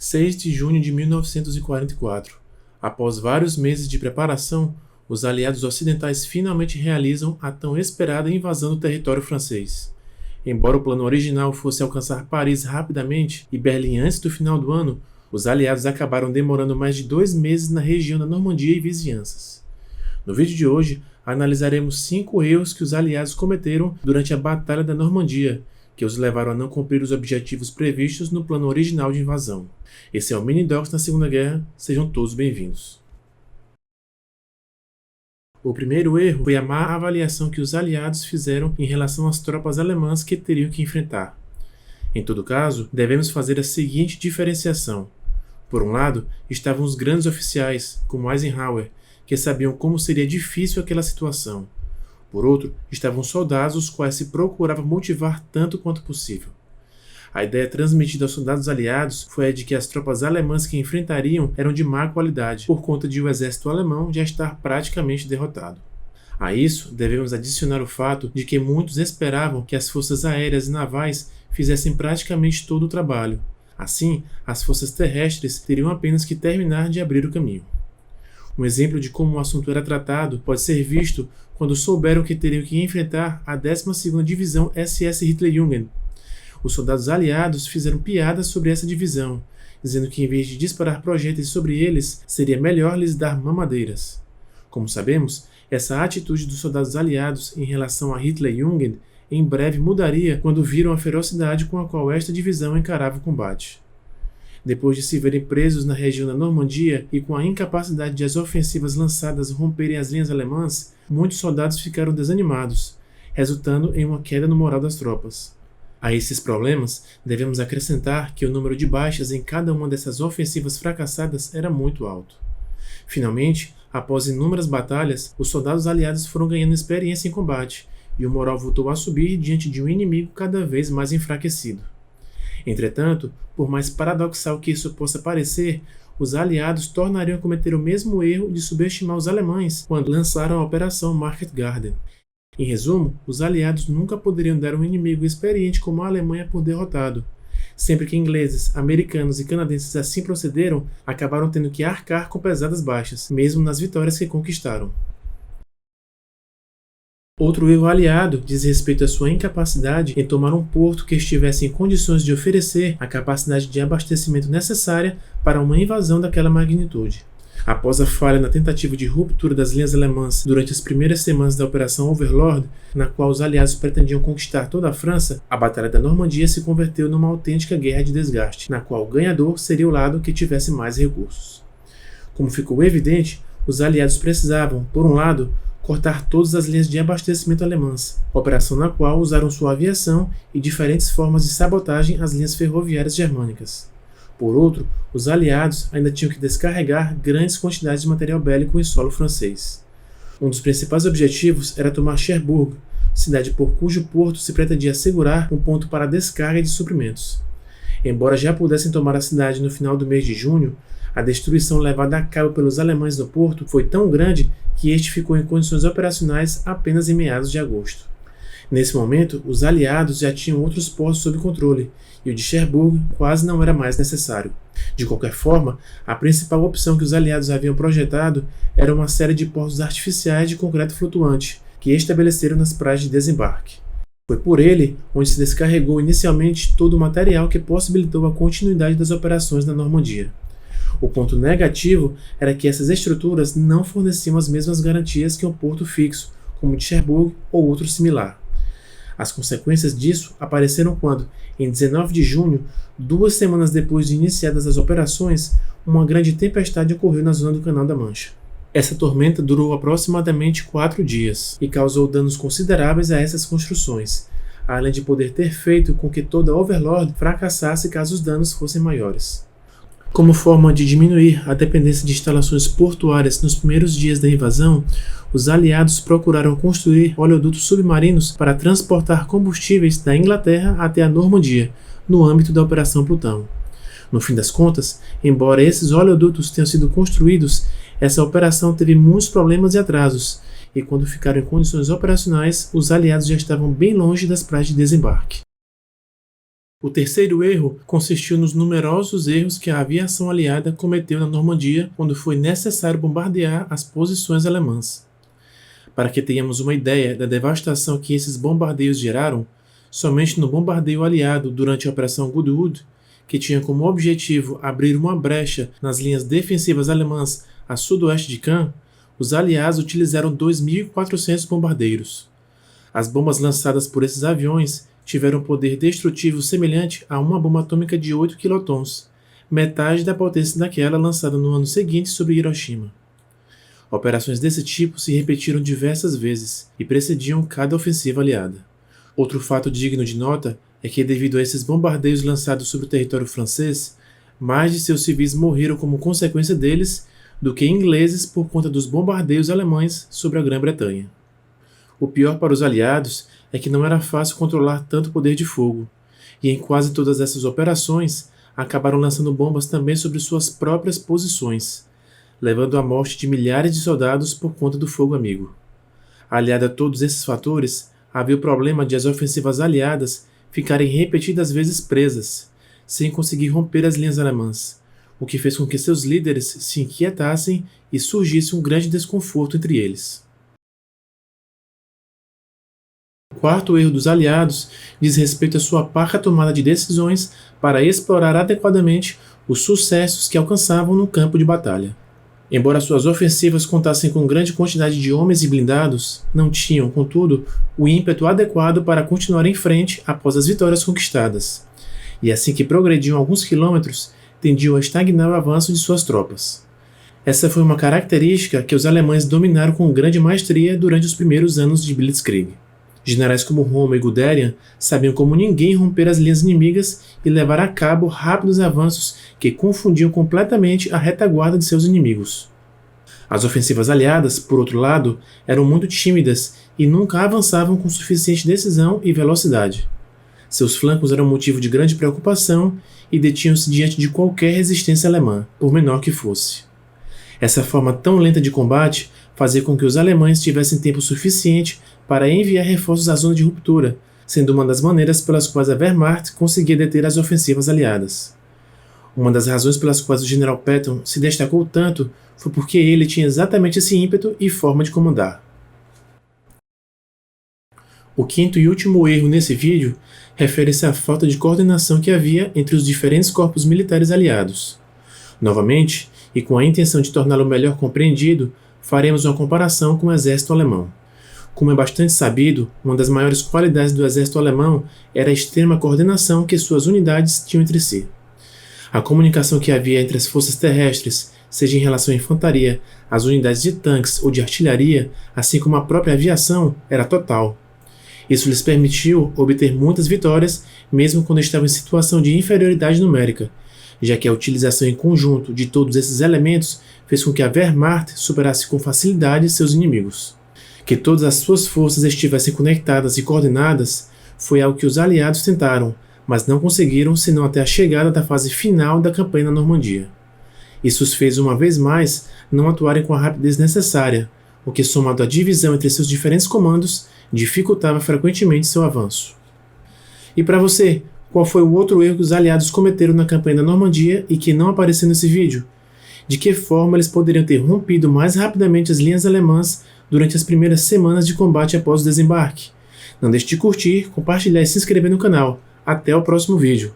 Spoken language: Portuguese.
6 de junho de 1944. Após vários meses de preparação, os aliados ocidentais finalmente realizam a tão esperada invasão do território francês. Embora o plano original fosse alcançar Paris rapidamente e Berlim antes do final do ano, os aliados acabaram demorando mais de 2 meses na região da Normandia e vizinhanças. No vídeo de hoje, analisaremos 5 erros que os aliados cometeram durante a Batalha da Normandia, que os levaram a não cumprir os objetivos previstos no plano original de invasão. Esse é o Mini Docs na Segunda Guerra, sejam todos bem-vindos. O primeiro erro foi a má avaliação que os aliados fizeram em relação às tropas alemãs que teriam que enfrentar. Em todo caso, devemos fazer a seguinte diferenciação. Por um lado, estavam os grandes oficiais, como Eisenhower, que sabiam como seria difícil aquela situação. Por outro, estavam soldados os quais se procurava motivar tanto quanto possível. A ideia transmitida aos soldados aliados foi a de que as tropas alemãs que enfrentariam eram de má qualidade, por conta de o exército alemão já estar praticamente derrotado. A isso, devemos adicionar o fato de que muitos esperavam que as forças aéreas e navais fizessem praticamente todo o trabalho. Assim, as forças terrestres teriam apenas que terminar de abrir o caminho. Um exemplo de como o assunto era tratado pode ser visto quando souberam que teriam que enfrentar a 12ª Divisão SS Hitlerjugend. Os soldados aliados fizeram piadas sobre essa divisão, dizendo que em vez de disparar projéteis sobre eles, seria melhor lhes dar mamadeiras. Como sabemos, essa atitude dos soldados aliados em relação a Hitlerjugend em breve mudaria quando viram a ferocidade com a qual esta divisão encarava o combate. Depois de se verem presos na região da Normandia e com a incapacidade de as ofensivas lançadas romperem as linhas alemãs, muitos soldados ficaram desanimados, resultando em uma queda no moral das tropas. A esses problemas, devemos acrescentar que o número de baixas em cada uma dessas ofensivas fracassadas era muito alto. Finalmente, após inúmeras batalhas, os soldados aliados foram ganhando experiência em combate, e o moral voltou a subir diante de um inimigo cada vez mais enfraquecido. Entretanto, por mais paradoxal que isso possa parecer, os aliados tornariam a cometer o mesmo erro de subestimar os alemães quando lançaram a Operação Market Garden. Em resumo, os aliados nunca poderiam dar um inimigo experiente como a Alemanha por derrotado. Sempre que ingleses, americanos e canadenses assim procederam, acabaram tendo que arcar com pesadas baixas, mesmo nas vitórias que conquistaram. Outro erro aliado diz respeito à sua incapacidade em tomar um porto que estivesse em condições de oferecer a capacidade de abastecimento necessária para uma invasão daquela magnitude. Após a falha na tentativa de ruptura das linhas alemãs durante as primeiras semanas da Operação Overlord, na qual os aliados pretendiam conquistar toda a França, a Batalha da Normandia se converteu numa autêntica guerra de desgaste, na qual o ganhador seria o lado que tivesse mais recursos. Como ficou evidente, os aliados precisavam, por um lado, cortar todas as linhas de abastecimento alemãs, operação na qual usaram sua aviação e diferentes formas de sabotagem às linhas ferroviárias germânicas. Por outro, os aliados ainda tinham que descarregar grandes quantidades de material bélico em solo francês. Um dos principais objetivos era tomar Cherbourg, cidade por cujo porto se pretendia assegurar um ponto para a descarga de suprimentos. Embora já pudessem tomar a cidade no final do mês de junho, a destruição levada a cabo pelos alemães no porto foi tão grande que este ficou em condições operacionais apenas em meados de agosto. Nesse momento, os aliados já tinham outros portos sob controle, e o de Cherbourg quase não era mais necessário. De qualquer forma, a principal opção que os aliados haviam projetado era uma série de portos artificiais de concreto flutuante, que estabeleceram nas praias de desembarque. Foi por ele onde se descarregou inicialmente todo o material que possibilitou a continuidade das operações na Normandia. O ponto negativo era que essas estruturas não forneciam as mesmas garantias que um porto fixo, como o de Cherbourg ou outro similar. As consequências disso apareceram quando, em 19 de junho, 2 semanas depois de iniciadas as operações, uma grande tempestade ocorreu na zona do Canal da Mancha. Essa tormenta durou aproximadamente 4 dias e causou danos consideráveis a essas construções, além de poder ter feito com que toda a Overlord fracassasse caso os danos fossem maiores. Como forma de diminuir a dependência de instalações portuárias nos primeiros dias da invasão, os aliados procuraram construir oleodutos submarinos para transportar combustíveis da Inglaterra até a Normandia, no âmbito da Operação Plutão. No fim das contas, embora esses oleodutos tenham sido construídos, essa operação teve muitos problemas e atrasos, e quando ficaram em condições operacionais, os aliados já estavam bem longe das praias de desembarque. O terceiro erro consistiu nos numerosos erros que a aviação aliada cometeu na Normandia quando foi necessário bombardear as posições alemãs. Para que tenhamos uma ideia da devastação que esses bombardeios geraram, somente no bombardeio aliado durante a Operação Goodwood, que tinha como objetivo abrir uma brecha nas linhas defensivas alemãs a sudoeste de Caen, os aliados utilizaram 2.400 bombardeiros. As bombas lançadas por esses aviões tiveram um poder destrutivo semelhante a uma bomba atômica de 8 quilotons, metade da potência daquela lançada no ano seguinte sobre Hiroshima. Operações desse tipo se repetiram diversas vezes e precediam cada ofensiva aliada. Outro fato digno de nota é que, devido a esses bombardeios lançados sobre o território francês, mais de seus civis morreram como consequência deles do que ingleses por conta dos bombardeios alemães sobre a Grã-Bretanha. O pior para os aliados é que não era fácil controlar tanto poder de fogo, e em quase todas essas operações acabaram lançando bombas também sobre suas próprias posições, levando à morte de milhares de soldados por conta do fogo amigo. Aliado a todos esses fatores, havia o problema de as ofensivas aliadas ficarem repetidas vezes presas, sem conseguir romper as linhas alemãs, o que fez com que seus líderes se inquietassem e surgisse um grande desconforto entre eles. O quarto erro dos aliados diz respeito à sua parca tomada de decisões para explorar adequadamente os sucessos que alcançavam no campo de batalha. Embora suas ofensivas contassem com grande quantidade de homens e blindados, não tinham, contudo, o ímpeto adequado para continuar em frente após as vitórias conquistadas, e assim que progrediam alguns quilômetros, tendiam a estagnar o avanço de suas tropas. Essa foi uma característica que os alemães dominaram com grande maestria durante os primeiros anos de Blitzkrieg. Generais como Rommel e Guderian sabiam como ninguém romper as linhas inimigas e levar a cabo rápidos avanços que confundiam completamente a retaguarda de seus inimigos. As ofensivas aliadas, por outro lado, eram muito tímidas e nunca avançavam com suficiente decisão e velocidade. Seus flancos eram motivo de grande preocupação e detinham-se diante de qualquer resistência alemã, por menor que fosse. Essa forma tão lenta de combate fazia com que os alemães tivessem tempo suficiente para enviar reforços à zona de ruptura, sendo uma das maneiras pelas quais a Wehrmacht conseguia deter as ofensivas aliadas. Uma das razões pelas quais o general Patton se destacou tanto foi porque ele tinha exatamente esse ímpeto e forma de comandar. O quinto e último erro nesse vídeo refere-se à falta de coordenação que havia entre os diferentes corpos militares aliados. Novamente, e com a intenção de torná-lo melhor compreendido, faremos uma comparação com o exército alemão. Como é bastante sabido, uma das maiores qualidades do exército alemão era a extrema coordenação que suas unidades tinham entre si. A comunicação que havia entre as forças terrestres, seja em relação à infantaria, às unidades de tanques ou de artilharia, assim como a própria aviação, era total. Isso lhes permitiu obter muitas vitórias, mesmo quando estavam em situação de inferioridade numérica, já que a utilização em conjunto de todos esses elementos fez com que a Wehrmacht superasse com facilidade seus inimigos. Que todas as suas forças estivessem conectadas e coordenadas foi algo que os aliados tentaram, mas não conseguiram senão até a chegada da fase final da campanha na Normandia. Isso os fez uma vez mais não atuarem com a rapidez necessária, o que, somado à divisão entre seus diferentes comandos, dificultava frequentemente seu avanço. E para você, qual foi o outro erro que os aliados cometeram na campanha da Normandia e que não apareceu nesse vídeo? De que forma eles poderiam ter rompido mais rapidamente as linhas alemãs durante as primeiras semanas de combate após o desembarque? Não deixe de curtir, compartilhar e se inscrever no canal. Até o próximo vídeo.